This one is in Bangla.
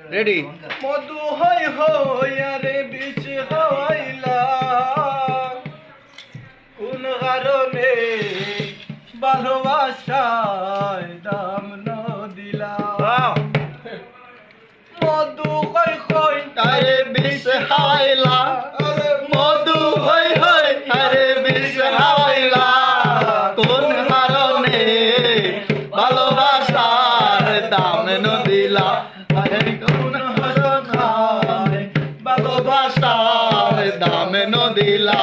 রেডি মধু হই হইয়ারে বিষ হইলা কোন কারণে ভালোবাসায় দাম ন দিলা মধু হই হই আরে বিষ হাইলা মধু হই হই আরে বিষ হাইলা কোন কারণে ভালোবাসার দাম ন দিলা আরে কোন কারণে ভালোবাসার দাম ন দিলা